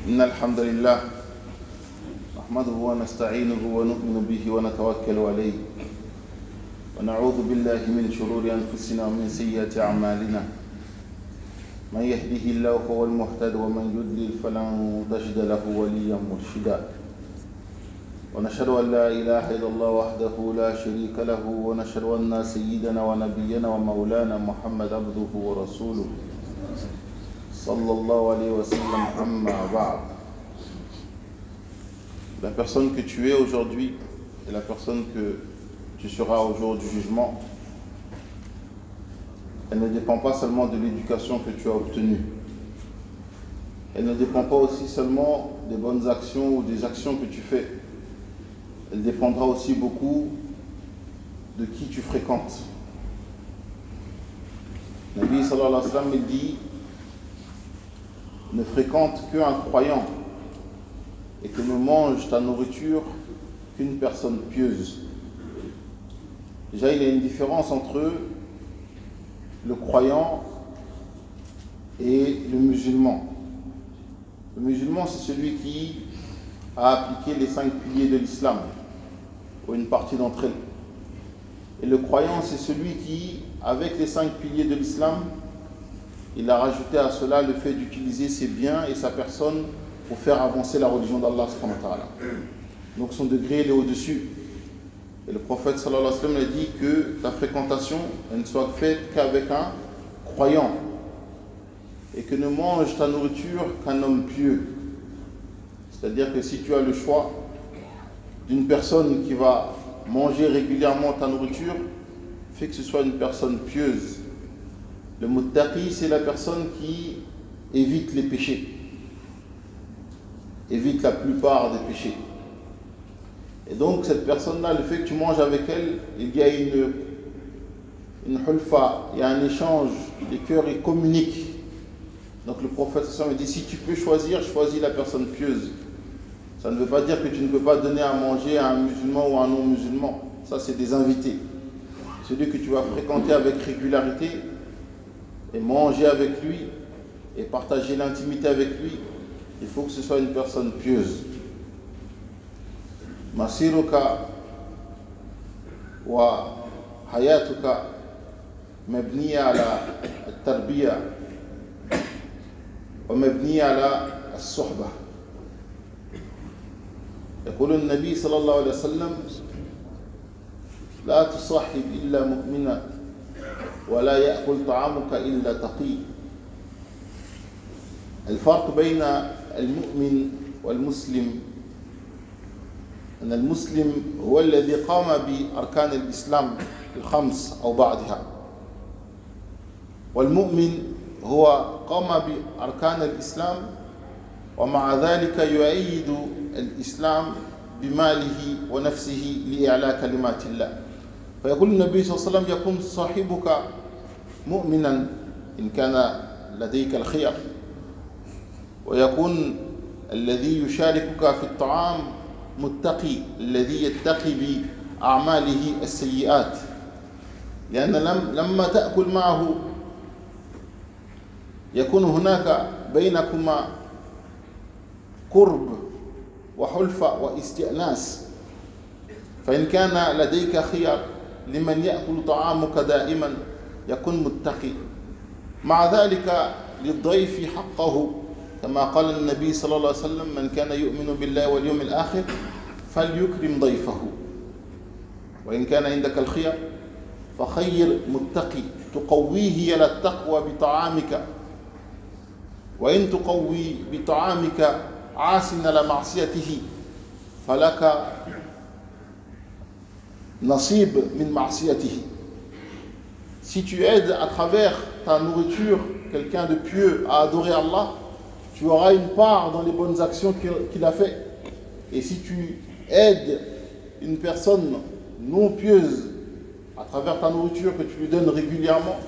إن الحمد لله نحمده ونستعينه ونؤمن به ونتوكل عليه ونعوذ بالله من شرور أنفسنا ومن سيئات أعمالنا من يهده الله فهو المهتد ومن يضلل فلن تجد له وليا مرشدا ونشهد أن لا إله إلا الله وحده لا شريك له ونشهد أن سيدنا ونبينا ومولانا محمد عبده ورسوله صلى الله عليه وسلم أما بعد. La personne que tu es aujourd'hui et la personne que tu seras au jour du jugement, elle ne dépend pas seulement de l'éducation que tu as obtenue. Elle ne dépend pas aussi seulement des bonnes actions ou des actions que tu fais. Elle dépendra aussi beaucoup de qui tu fréquentes. Nabi sallallahu alayhi wa sallam dit: ne fréquente qu'un croyant et que ne mange ta nourriture qu'une personne pieuse. Déjà, il y a une différence entre le croyant et le musulman. Le musulman, c'est celui qui a appliqué les 5 piliers de l'islam, ou une partie d'entre elles. Et le croyant, c'est celui qui, avec les 5 piliers de l'islam, il a rajouté à cela le fait d'utiliser ses biens et sa personne pour faire avancer la religion d'Allah subhanahu wa ta'ala. Donc son degré il est au-dessus. Et le prophète sallallahu alayhi wa sallam a dit que ta fréquentation elle ne soit faite qu'avec un croyant et que ne mange ta nourriture qu'un homme pieux. C'est-à-dire que si tu as le choix d'une personne qui va manger régulièrement ta nourriture, fais que ce soit une personne pieuse. Le muttaqi, c'est la personne qui évite les péchés, évite la plupart des péchés. Et donc cette personne-là, le fait que tu manges avec elle, il y a une hulfa, il y a un échange, les cœurs ils communiquent. Donc le prophète sallallahu alayhi wa sallam dit: si tu peux choisir, choisis la personne pieuse. Ça ne veut pas dire que tu ne peux pas donner à manger à un musulman ou à un non-musulman. Ça, c'est des invités. Celui que tu vas fréquenter avec régularité et manger avec lui et partager l'intimité avec lui, il faut que ce soit une personne pieuse. Masiruka wa hayatuka mabniya ala al-tarbiya wa mabniya ala al-suhba. يقول النبي صلى الله عليه وسلم: لا تصاحب إلا مؤمنا ولا يأكل طعامك إلا تقي. الفرق بين المؤمن والمسلم أن المسلم هو الذي قام بأركان الإسلام الخمس أو بعضها، والمؤمن هو قام بأركان الإسلام ومع ذلك يؤيد الإسلام بماله ونفسه لإعلاء كلمات الله. فيقول النبي صلى الله عليه وسلم: يكون صاحبك مؤمنا إن كان لديك الخير، ويكون الذي يشاركك في الطعام متقي الذي يتقي بأعماله السيئات، لأن لما تأكل معه يكون هناك بينكما قرب وحلفة واستئناس. فإن كان لديك خيار لمن يأكل طعامك دائما يكون متقي. مع ذلك للضيف حقه كما قال النبي صلى الله عليه وسلم: من كان يؤمن بالله واليوم الآخر فليكرم ضيفه. وإن كان عندك الخيار فخير متقي تقويه على التقوى بطعامك، وإن تقوي بطعامك عاصٍ على معصيته فلك نصيب من معصيته. Si tu aides à travers ta nourriture quelqu'un de pieux à adorer Allah, tu auras une part dans les bonnes actions qu'il a fait. Et si tu aides une personne non pieuse à travers ta nourriture que tu lui donnes régulièrement,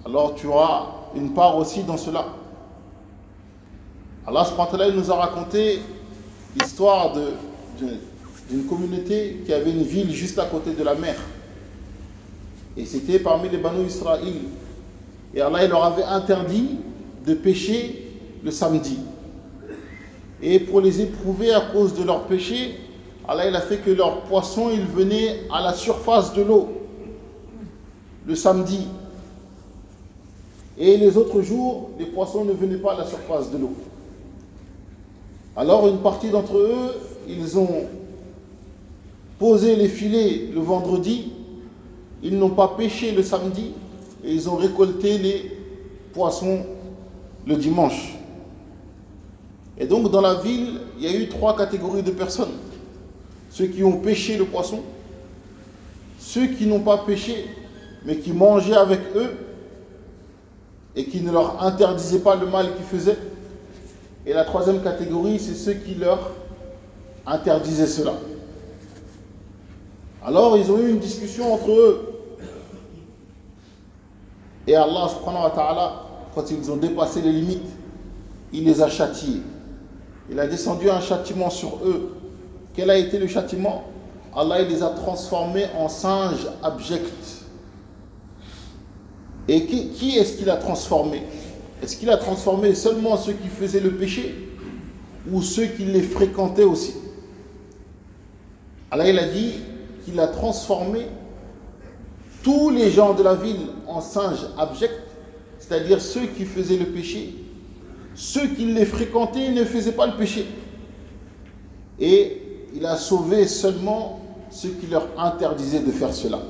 alors tu auras une part aussi dans cela. Allah subhanahu wa ta'ala nous a raconté l'histoire d'une communauté qui avait une ville juste à côté de la mer. Et c'était parmi les Banu Israël. Et Allah il leur avait interdit de pêcher le samedi. Et pour les éprouver à cause de leurs péchés, Allah il a fait que leurs poissons ils venaient à la surface de l'eau le samedi. Et les autres jours, les poissons ne venaient pas à la surface de l'eau. Alors une partie d'entre eux, ils ont posé les filets le vendredi, ils n'ont pas pêché le samedi, et ils ont récolté les poissons le dimanche. Et donc dans la ville, il y a eu 3 catégories de personnes. Ceux qui ont pêché le poisson, ceux qui n'ont pas pêché, mais qui mangeaient avec eux, et qui ne leur interdisaient pas le mal qu'ils faisaient. Et la 3e catégorie, c'est ceux qui leur interdisaient cela. Alors ils ont eu une discussion entre eux. Et Allah subhanahu wa ta'ala, quand ils ont dépassé les limites, il les a châtiés. Il a descendu un châtiment sur eux. Quel a été le châtiment? Allah il les a transformés en singes abjects. Et qui est-ce qu'il a transformé? Est-ce qu'il a transformé seulement ceux qui faisaient le péché ou ceux qui les fréquentaient aussi? Allah il a dit qu'il a transformé tous les gens de la ville en singes abjects, c'est-à-dire ceux qui faisaient le péché, ceux qui les fréquentaient ne faisaient pas le péché. Et il a sauvé seulement ceux qui leur interdisaient de faire cela.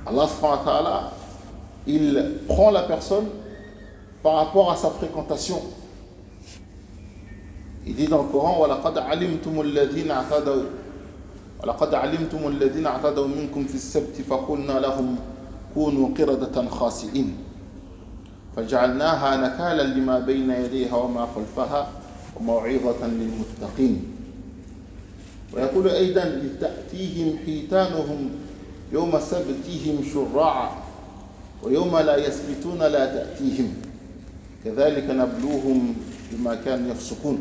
Allah subhanahu wa ta'ala, il prend la personne par rapport à sa fréquentation. Il dit dans le Coran وَلَقَدْ عَلِمْتُمُ الَّذِينَ اعْتَدَوْا مِنْكُمْ فِي السَّبْتِ فَقُلْنَا لَهُمْ كُونُوا قِرَدَةً خَاسِئِينَ فَجَعَلْنَاهَا نَكَالًا لِمَا بَيْنَ يَدَيْهَا وَمَا خَلْفَهَا وَمَوْعِظَةً لِلْمُتَّقِينَ ويقول أيضا إذ تأتيهم حيتانهم يوم سبتهم شرعا ويوم لا يسبتون لا تأتيهم كذلك نبلوهم بما كانوا يفسقون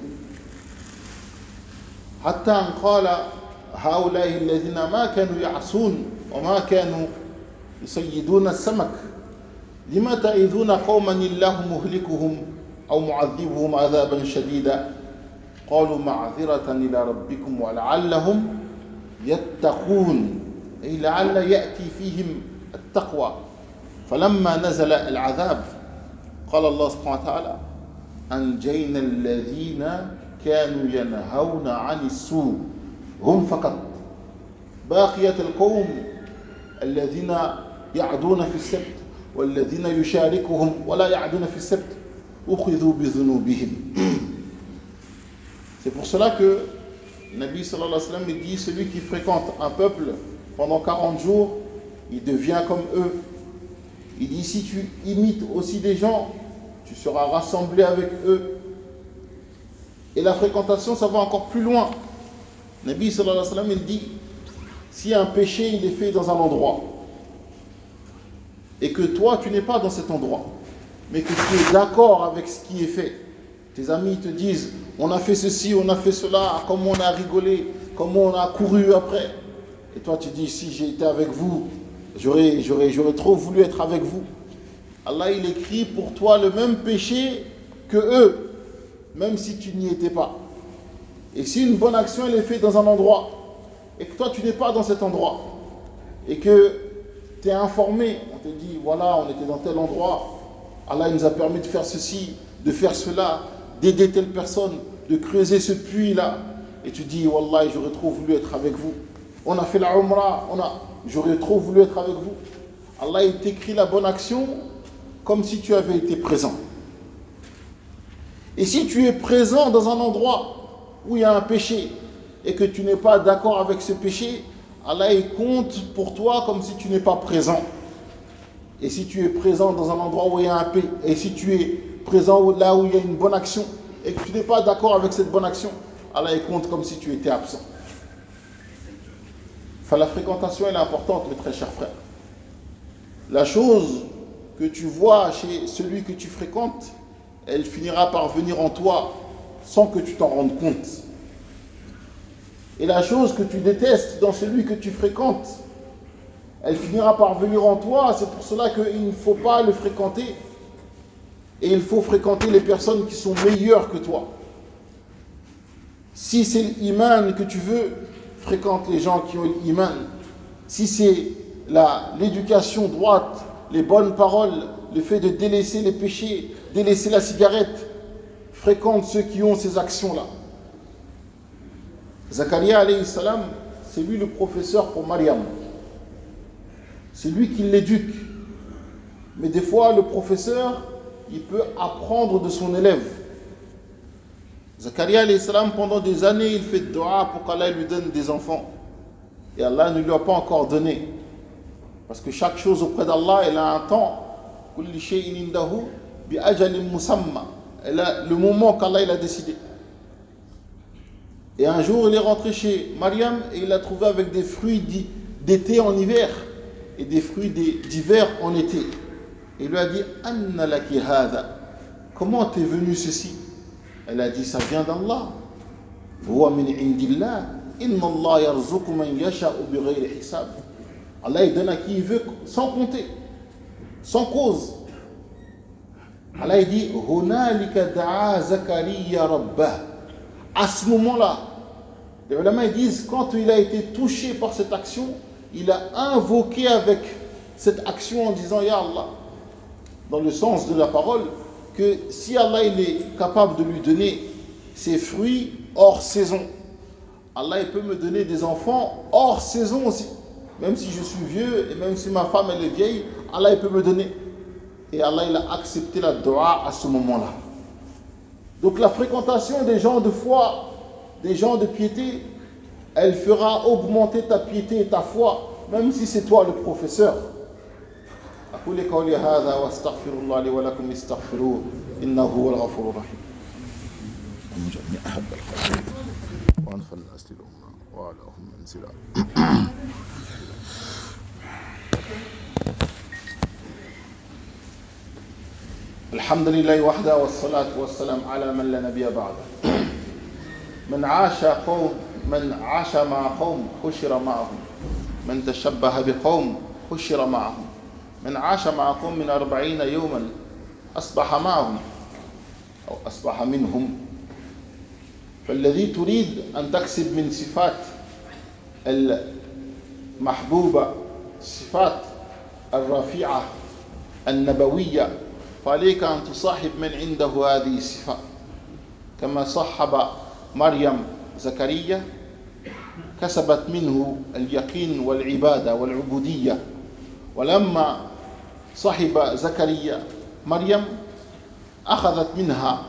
حتى أن قال هؤلاء الذين ما كانوا يعصون وما كانوا يصيدون السمك لما تعظون قوما الله مهلكهم أو معذبهم عذابا شديدا قالوا معذرة إلى ربكم ولعلهم يتقون أي لعل يأتي فيهم التقوى فلما نزل العذاب قال الله سبحانه وتعالى أنجينا الذين كانوا ينهون عن السوء هم فقط باقية القوم الذين يعدون في السبت والذين يشاركهم ولا يعدون في السبت أخذوا بذنوبهم. C'est pour cela que Nabi sallallahu alayhi wa sallam dit celui qui fréquente un peuple pendant 40 jours, il devient comme eux. Il dit si tu imites aussi des gens, tu seras rassemblé avec eux. Et la fréquentation, ça va encore plus loin. Nabi sallallahu alayhi wa sallam, il dit si un péché il est fait dans un endroit et que toi tu n'es pas dans cet endroit, mais que tu es d'accord avec ce qui est fait, tes amis te disent on a fait ceci, on a fait cela, comment on a rigolé, comment on a couru après, et toi tu dis si j'ai été avec vous, j'aurais trop voulu être avec vous. Allah il écrit pour toi le même péché que eux, même si tu n'y étais pas. Et si une bonne action elle est faite dans un endroit et que toi tu n'es pas dans cet endroit et que tu es informé, on te dit voilà on était dans tel endroit, Allah il nous a permis de faire ceci, de faire cela, d'aider telle personne, de creuser ce puits là, et tu dis Wallah j'aurais trop voulu être avec vous, on a fait la Umrah, j'aurais trop voulu être avec vous. Allah il t'écrit la bonne action comme si tu avais été présent. Et si tu es présent dans un endroit où il y a un péché et que tu n'es pas d'accord avec ce péché, Allah il compte pour toi comme si tu n'es pas présent. Et si tu es présent dans un endroit où il y a un péché, et si tu es présent là où il y a une bonne action et que tu n'es pas d'accord avec cette bonne action, Allah il compte comme si tu étais absent. Enfin, la fréquentation elle est importante, mes très chers frères. La chose que tu vois chez celui que tu fréquentes, elle finira par venir en toi sans que tu t'en rendes compte. Et la chose que tu détestes dans celui que tu fréquentes, elle finira par venir en toi. C'est pour cela qu'il ne faut pas le fréquenter. Et il faut fréquenter les personnes qui sont meilleures que toi. Si c'est l'iman que tu veux, fréquente les gens qui ont l'iman. Si c'est l'éducation droite, les bonnes paroles, le fait de délaisser les péchés, délaisser la cigarette, fréquente ceux qui ont ces actions-là. Zakaria alayhi salam, c'est lui le professeur pour Maryam. C'est lui qui l'éduque. Mais des fois, le professeur, il peut apprendre de son élève. Zakaria alayhi salam, pendant des années, il fait dua pour qu'Allah lui donne des enfants. Et Allah ne lui a pas encore donné. Parce que chaque chose auprès d'Allah, elle a un temps. Kulli shay'in indahu bi ajalin musamma. Elle a le moment qu'Allah il a décidé. Et un jour, il est rentré chez Maryam et il l'a trouvé avec des fruits d'été en hiver et des fruits d'hiver en été. Et il lui a dit Anna laki hadha. Comment t'es venu ceci? Elle a dit ça vient d'Allah. Huwa min indillah. Inna Allah yarzuqu man yasha'u bighayri hisab. Allah il donne à qui il veut sans compter, sans cause. Allah il dit Hunalika da'a Zakaria rabbah. À ce moment-là, les ulama ils disent quand il a été touché par cette action, il a invoqué avec cette action en disant Ya Allah, dans le sens de la parole, que si Allah il est capable de lui donner ses fruits hors saison, Allah il peut me donner des enfants hors saison aussi. Même si je suis vieux et même si ma femme elle est vieille, Allah il peut me donner. Et Allah il a accepté la dua à ce moment-là. Donc la fréquentation des gens de foi, des gens de piété, elle fera augmenter ta piété et ta foi, même si c'est toi le professeur. أقول قولي هذا وأستغفر الله لي ولكم استغفروه إنه هو الغفور الرحيم. ومجعلني أحب الخير وأنفى الناس للأمة وأعلاهم منزلا. الحمد لله وحده والصلاة والسلام على من لا نبي بعده. من عاش مع قوم حشر معهم. من تشبه بقوم حشر معهم. من عاش مع قوم من 40 يوما أصبح معهم أو أصبح منهم. فالذي تريد أن تكسب من صفات المحبوبة، صفات الرفيعة النبوية، فعليك أن تصاحب من عنده هذه الصفة، كما صحب مريم زكريا كسبت منه اليقين والعبادة والعبودية. ولما صحب زكريا مريم أخذت منها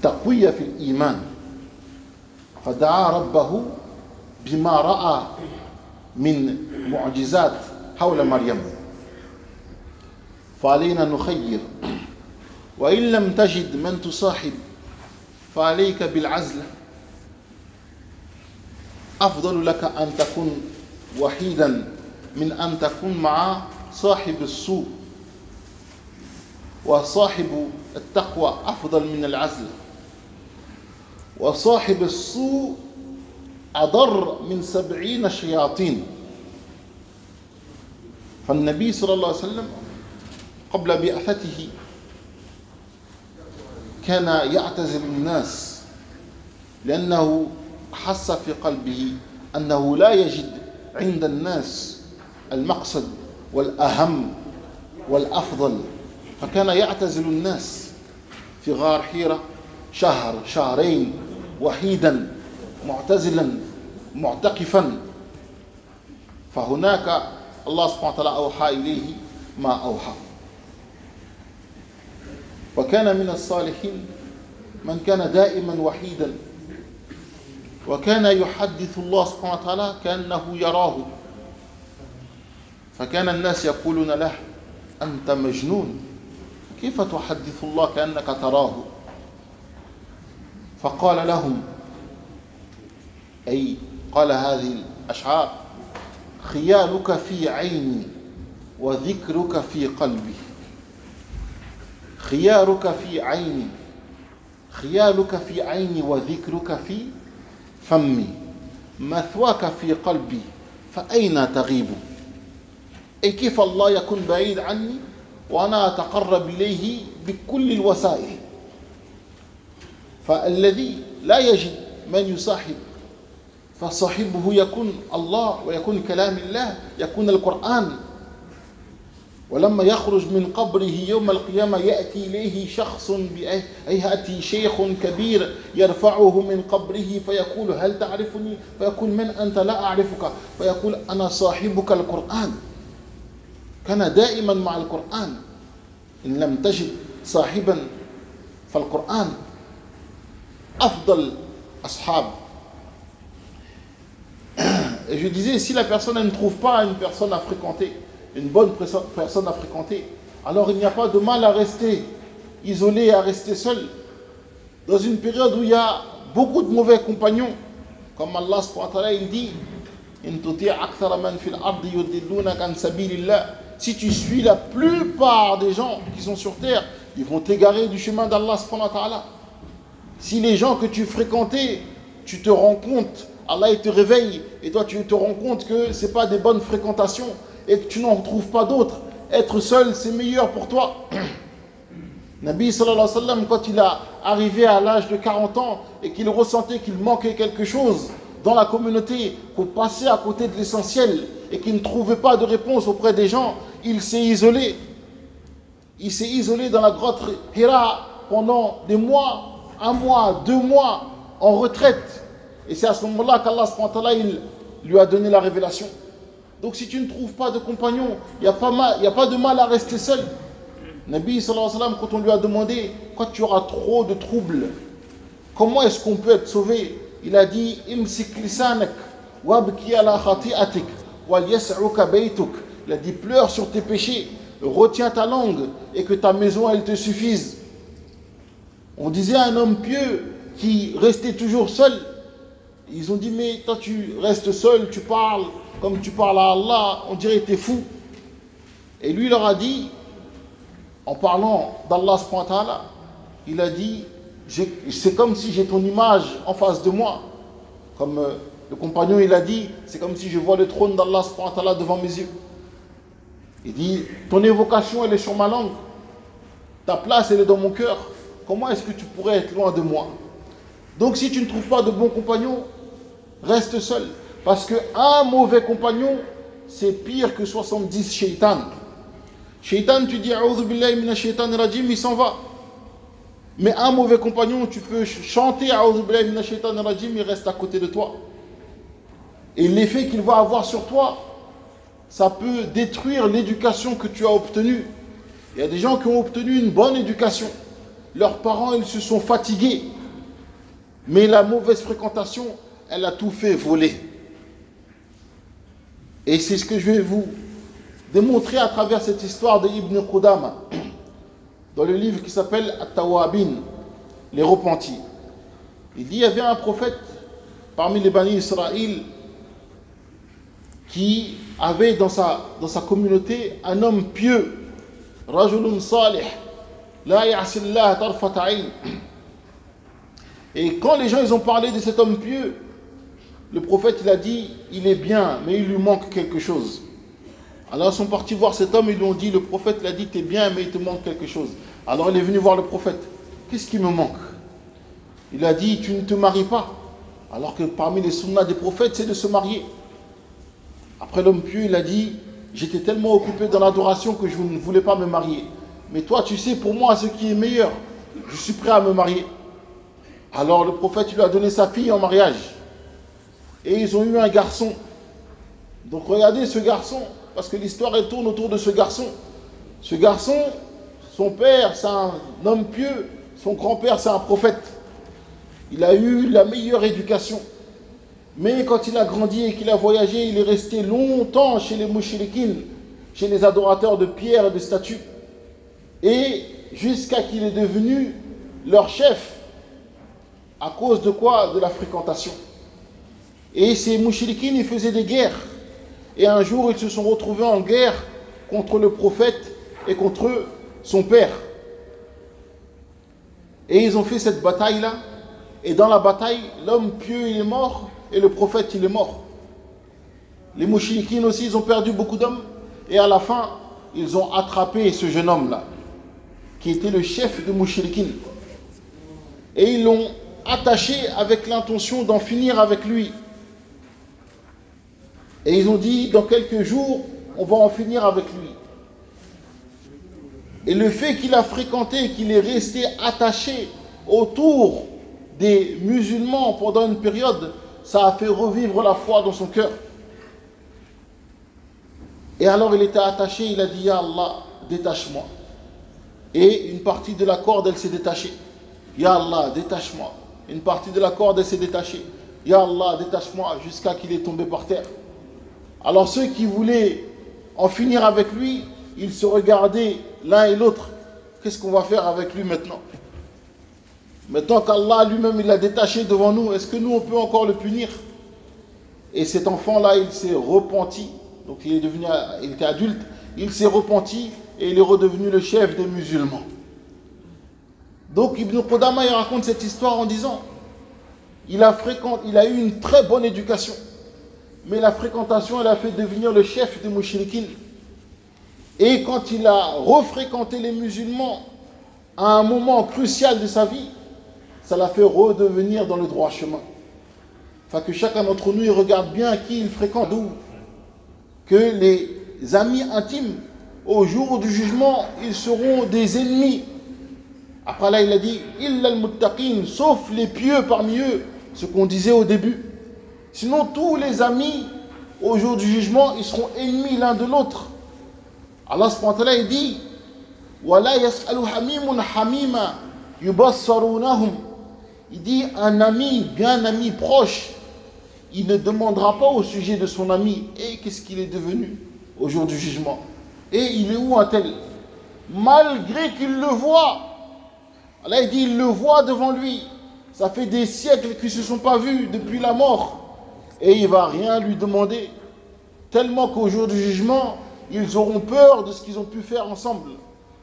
تقوية في الإيمان، فدعا ربه بما رأى من معجزات حول مريم. فعلينا نخير، وإن لم تجد من تصاحب فعليك بالعزلة. أفضل لك أن تكون وحيدا من أن تكون مع صاحب السوء، وصاحب التقوى أفضل من العزلة، وصاحب السوء أضر من 70 شياطين. فالنبي صلى الله عليه وسلم قبل بعثته كان يعتزل الناس، لأنه حس في قلبه أنه لا يجد عند الناس المقصد والأهم والأفضل، فكان يعتزل الناس في غار حيرة شهر شهرين وحيدا معتزلا معتكفا. فهناك الله سبحانه وتعالى أوحى إليه ما أوحى. وكان من الصالحين من كان دائما وحيدا، وكان يحدث الله سبحانه وتعالى كأنه يراه، فكان الناس يقولون له أنت مجنون، كيف تحدث الله كأنك تراه؟ فقال لهم، أي قال هذه الأشعار: خيالك في عيني وذكرك في قلبي. خيالك في عيني، خيالك في عيني وذكرك في فمي، مثواك في قلبي فأين تغيب؟ أي كيف الله يكون بعيد عني وأنا أتقرب إليه بكل الوسائل. فالذي لا يجد من يصاحب فصاحبه يكون الله ويكون كلام الله، يكون القرآن. ولما يخرج من قبره يوم القيامة يأتي إليه شخص بهيئة شيخ كبير يرفعه من قبره فيقول هل تعرفني؟ فيقول من أنت؟ لا أعرفك. فيقول أنا صاحبك القرآن. كان دائما مع القرآن. إن لم تجد صاحبا فالقرآن أفضل أصحاب. Et je disais, si la personne ne trouve pas une personne à fréquenter, une bonne personne à fréquenter, alors il n'y a pas de mal à rester isolé, à rester seul. Dans une période où il y a beaucoup de mauvais compagnons, comme Allah subhanahu wa ta'ala il dit, si tu suis la plupart des gens qui sont sur terre, ils vont t'égarer du chemin d'Allah subhanahu wa ta'ala. Si les gens que tu fréquentais, tu te rends compte, Allah il te réveille, et toi tu te rends compte que ce n'est pas des bonnes fréquentations, et que tu n'en retrouves pas d'autres, être seul c'est meilleur pour toi. Nabi sallallahu alayhi wa sallam, quand il a arrivé à l'âge de 40 ans, et qu'il ressentait qu'il manquait quelque chose dans la communauté, pour passer à côté de l'essentiel, et qu'il ne trouvait pas de réponse auprès des gens, il s'est isolé. Il s'est isolé dans la grotte Hira pendant des mois, 1 mois, 2 mois, en retraite. Et c'est à ce moment-là qu'Allah il lui a donné la révélation. Donc si tu ne trouves pas de compagnon, il n'y a pas de mal à rester seul. Nabi sallallahu alayhi wa sallam, quand on lui a demandé, quand tu auras trop de troubles, comment est-ce qu'on peut être sauvé? Il a dit, imsik lisanak, wabki ala khati'atik, wal yas'uka baytuk. Il a dit, pleure sur tes péchés, retiens ta langue, et que ta maison elle te suffise. On disait à un homme pieux qui restait toujours seul, ils ont dit, mais toi tu restes seul, tu parles comme tu parles à Allah, on dirait que tu es fou. Et lui leur a dit, en parlant d'Allah subhanahu wa ta'ala, il a dit, c'est comme si j'ai ton image en face de moi. Comme le compagnon il a dit, c'est comme si je vois le trône d'Allah subhanahu wa ta'ala devant mes yeux. Il dit, ton évocation elle est sur ma langue, ta place elle est dans mon cœur. Comment est-ce que tu pourrais être loin de moi? Donc si tu ne trouves pas de bons compagnons, reste seul. Parce qu'un mauvais compagnon, c'est pire que 70 shaitans. Shaitan, tu dis A'udhu billahi minash shaitanir rajim, il s'en va. Mais un mauvais compagnon, tu peux chanter A'udhu billahi minash shaitanir rajim, il reste à côté de toi. Et l'effet qu'il va avoir sur toi, ça peut détruire l'éducation que tu as obtenue. Il y a des gens qui ont obtenu une bonne éducation. Leurs parents, ils se sont fatigués. Mais la mauvaise fréquentation, elle a tout fait voler. Et c'est ce que je vais vous démontrer à travers cette histoire de Ibn Qudama, dans le livre qui s'appelle At-Tawabin, les repentis. Il dit, il y avait un prophète parmi les Bani Israël qui avait dans sa communauté un homme pieux, Rajulun Salih, La ya'sillah tarfat ayn. Et quand les gens ils ont parlé de cet homme pieux, le prophète il a dit, il est bien, mais il lui manque quelque chose. Alors ils sont partis voir cet homme, ils lui ont dit, le prophète il a dit, tu es bien, mais il te manque quelque chose. Alors il est venu voir le prophète, qu'est-ce qui me manque? Il a dit, tu ne te maries pas. Alors que parmi les sunnas des prophètes, c'est de se marier. Après l'homme pieux, il a dit, j'étais tellement occupé dans l'adoration que je ne voulais pas me marier. Mais toi, tu sais pour moi ce qui est meilleur. Je suis prêt à me marier. Alors le prophète lui a donné sa fille en mariage. Et ils ont eu un garçon. Donc regardez ce garçon, parce que l'histoire elle tourne autour de ce garçon. Ce garçon, son père c'est un homme pieux, son grand-père c'est un prophète. Il a eu la meilleure éducation. Mais quand il a grandi et qu'il a voyagé, il est resté longtemps chez les mouchriquines, chez les adorateurs de pierres et de statues. Et jusqu'à qu'il est devenu leur chef. À cause de quoi? De la fréquentation. Et ces mouchriquines, ils faisaient des guerres. Et un jour, ils se sont retrouvés en guerre contre le prophète et contre son père. Et ils ont fait cette bataille-là. Et dans la bataille, l'homme pieux, il est mort, et le prophète, il est mort. Les mouchriquines aussi, ils ont perdu beaucoup d'hommes. Et à la fin, ils ont attrapé ce jeune homme-là, qui était le chef de Mouchrikin. Et ils l'ont attaché avec l'intention d'en finir avec lui. Et ils ont dit, dans quelques jours, on va en finir avec lui. Et le fait qu'il a fréquenté, qu'il est resté attaché autour des musulmans pendant une période, ça a fait revivre la foi dans son cœur. Et alors il était attaché, il a dit, Ya Allah, détache-moi. Et une partie de la corde, elle s'est détachée. Ya Allah, détache-moi. Une partie de la corde, elle s'est détachée. Ya Allah, détache-moi, jusqu'à qu'il est tombé par terre. Alors ceux qui voulaient en finir avec lui, ils se regardaient l'un et l'autre. Qu'est-ce qu'on va faire avec lui maintenant? Maintenant qu'Allah lui-même il l'a détaché devant nous, est-ce que nous on peut encore le punir? Et cet enfant-là, il s'est repenti. Donc il était adulte, il s'est repenti et il est redevenu le chef des musulmans. Donc Ibn Qudama il raconte cette histoire en disant, il a eu une très bonne éducation, mais la fréquentation elle a fait devenir le chef des mouchriquins. Et quand il a refréquenté les musulmans à un moment crucial de sa vie, ça l'a fait redevenir dans le droit chemin. Enfin que chacun d'entre nous il regarde bien qui il fréquente, d'où que les amis intimes, au jour du jugement, ils seront des ennemis. Après là, il a dit, illa al-muttaqin, sauf les pieux parmi eux, ce qu'on disait au début. Sinon, tous les amis, au jour du jugement, ils seront ennemis l'un de l'autre. Allah subhanahu wa ta'ala, il dit, wala yas'alu hamimun hamima yubassarunahum. Il dit, un ami, bien ami, proche, il ne demandera pas au sujet de son ami, et qu'est-ce qu'il est devenu au jour du jugement? Et il est où un tel? Malgré qu'il le voit. Là il dit, il le voit devant lui. Ça fait des siècles qu'ils ne se sont pas vus depuis la mort. Et il ne va rien lui demander. Tellement qu'au jour du jugement, ils auront peur de ce qu'ils ont pu faire ensemble.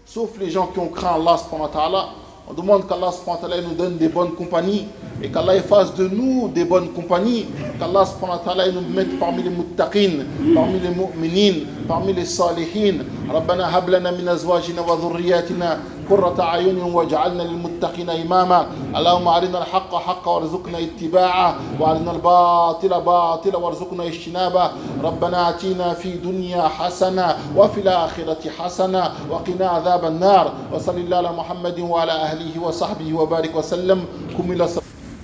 Sauf les gens qui ont craint Allah subhanahu wa ta'ala. On demande qu'Allah subhanahu wa ta'ala nous donne des bonnes compagnies et qu'Allah efface de nous des bonnes compagnies, qu'Allah subhanahu wa ta'ala nous mette parmi les muttaqin, parmi les mu'minin, parmi les salihin. ربنا هب لنا من ازواجنا وذرياتنا قرة اعين واجعلنا للمتقين اماما اللهم ارنا الحق حقا وارزقنا اتباعه وارنا الباطل باطلا وارزقنا اجتنابه ربنا اتنا في دنيا حسنه وفي الاخره حسنه وقنا عذاب النار وصلى الله على محمد وعلى اهله وصحبه وبارك وسلم قم الى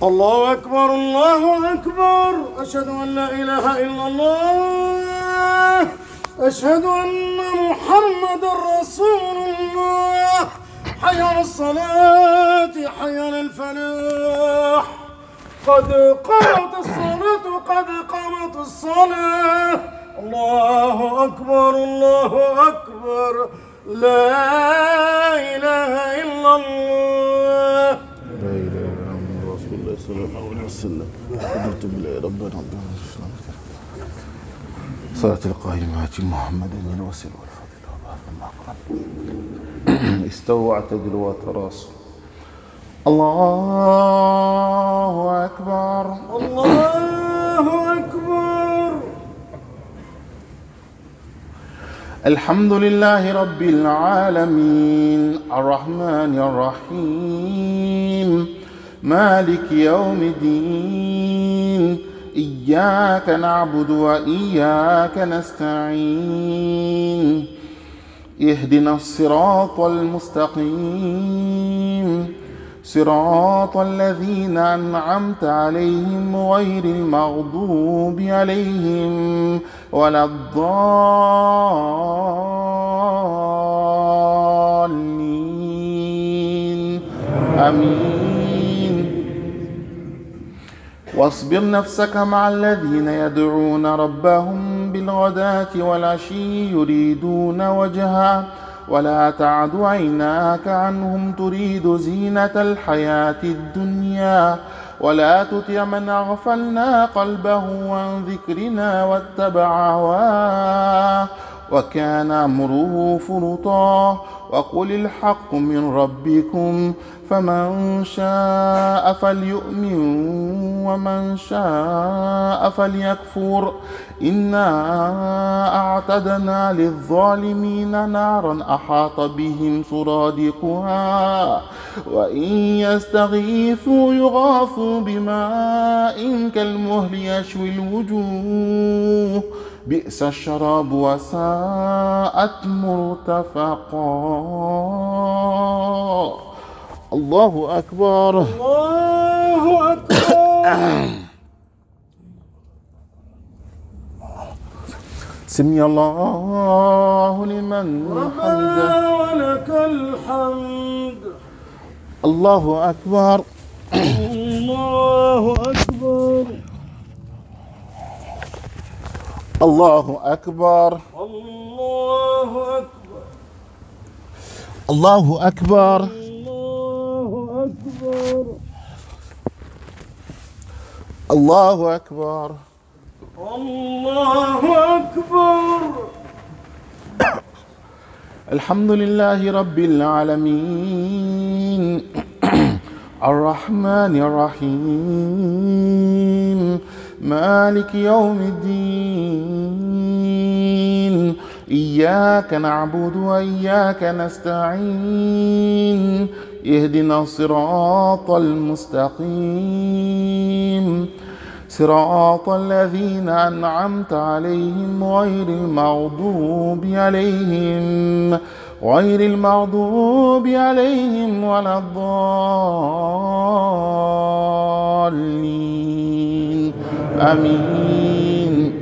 الله أكبر الله أكبر أشهد أن لا إله إلا الله أشهد أن محمد رسول الله حي على الصلاة حي على الفلاح قد قامت الصلاة قد قامت الصلاة الله أكبر لا إله إلا الله لا إله إلا الله رسول الله صلى الله عليه وسلم قدرت بالله ربنا صلاة القائمات محمد الوسيل والفضل والمقام استووا واعتدلوا وتراصوا الله أكبر الله أكبر الحمد لله رب العالمين الرحمن الرحيم مالك يوم الدين إياك نعبد وإياك نستعين اهدنا الصراط المستقيم صراط الذين أنعمت عليهم غير المغضوب عليهم ولا الضالين آمين واصبر نفسك مع الذين يدعون ربهم بالغداة والعشي يريدون وجهه ولا تعد عيناك عنهم تريد زينة الحياة الدنيا ولا تطع من أغفلنا قلبه عن ذكرنا واتبع هواه وكان أمره فرطا وقل الحق من ربكم فمن شاء فليؤمن ومن شاء فليكفر إنا أعتدنا للظالمين نارا أحاط بهم سرادقها وإن يستغيثوا يغاثوا بماء كالمهل يشوي الوجوه بئس الشراب وساءت مرتفقا. الله أكبر. الله أكبر. سمي الله لمن ربنا ولك الحمد. الله أكبر. الله أكبر. الله أكبر. الله أكبر. الله أكبر. الله أكبر. الله أكبر. الله أكبر. الحمد لله رب العالمين الرحمن الرحيم مالك يوم الدين إياك نعبد وإياك نستعين اهدنا الصراط المستقيم صراط الذين أنعمت عليهم غير المغضوب عليهم ولا الضالين آمين.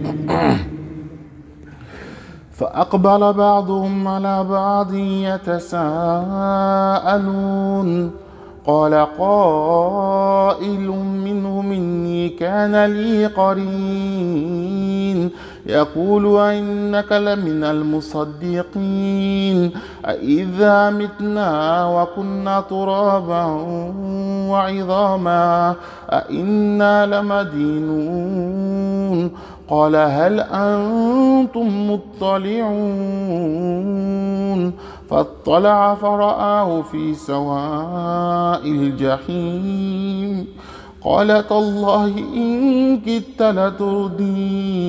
فأقبل بعضهم على بعض يتساءلون قال قائل منهم إني كان لي قرين يقول أئنك لمن المصدقين أإذا متنا وكنا ترابا وعظاما أإنا لمدينون قال هل أنتم مطلعون فاطلع فرآه في سواء الجحيم قال تالله إن كدت لتردين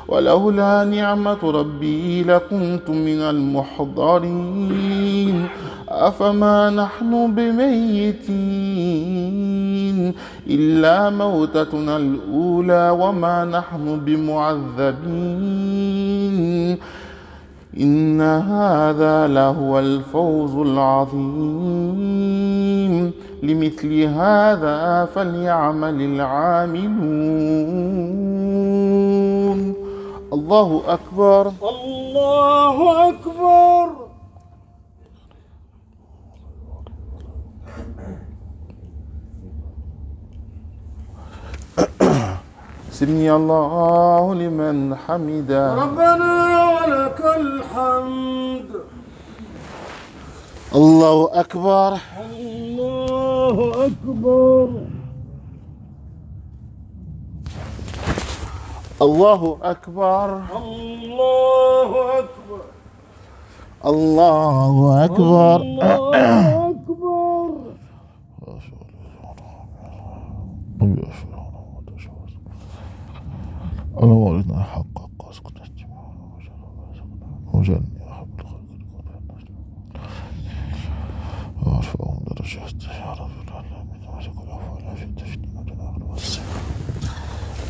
ولولا نعمة ربي لكنت من المحضرين أفما نحن بميتين إلا موتتنا الأولى وما نحن بمعذبين إن هذا لهو الفوز العظيم لمثل هذا فليعمل العاملون. الله أكبر. الله أكبر. سمي الله لمن حمده. ربنا ولك الحمد. الله أكبر. الله أكبر. الله أكبر. الله أكبر. الله أكبر. الله أكبر. اللهم ارنا حق وجعلني أحب الخلق وارفعهم درجات يا رب العالمين وارزق العفو والعافية في الدنيا والآخرة.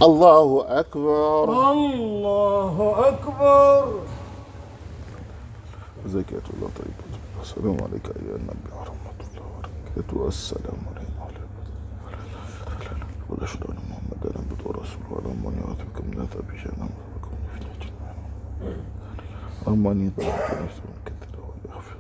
الله أكبر. الله أكبر. زكاة الله طيبة. السلام عليك أيها النبي ورحمة الله وبركاته. السلام علينا وأشهد أن محمدا عبده ورسوله اللهم إني أعوذ بك من عذاب جهنم ومن فتنة المحيا اللهم إني ظلمت نفسي كثيرا ويغفر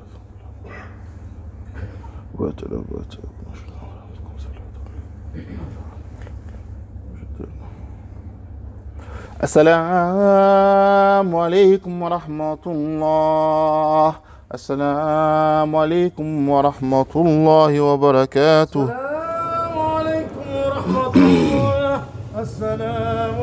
السلام عليكم ورحمة الله. السلام عليكم ورحمة الله وبركاته. السلام عليكم ورحمة الله. السلام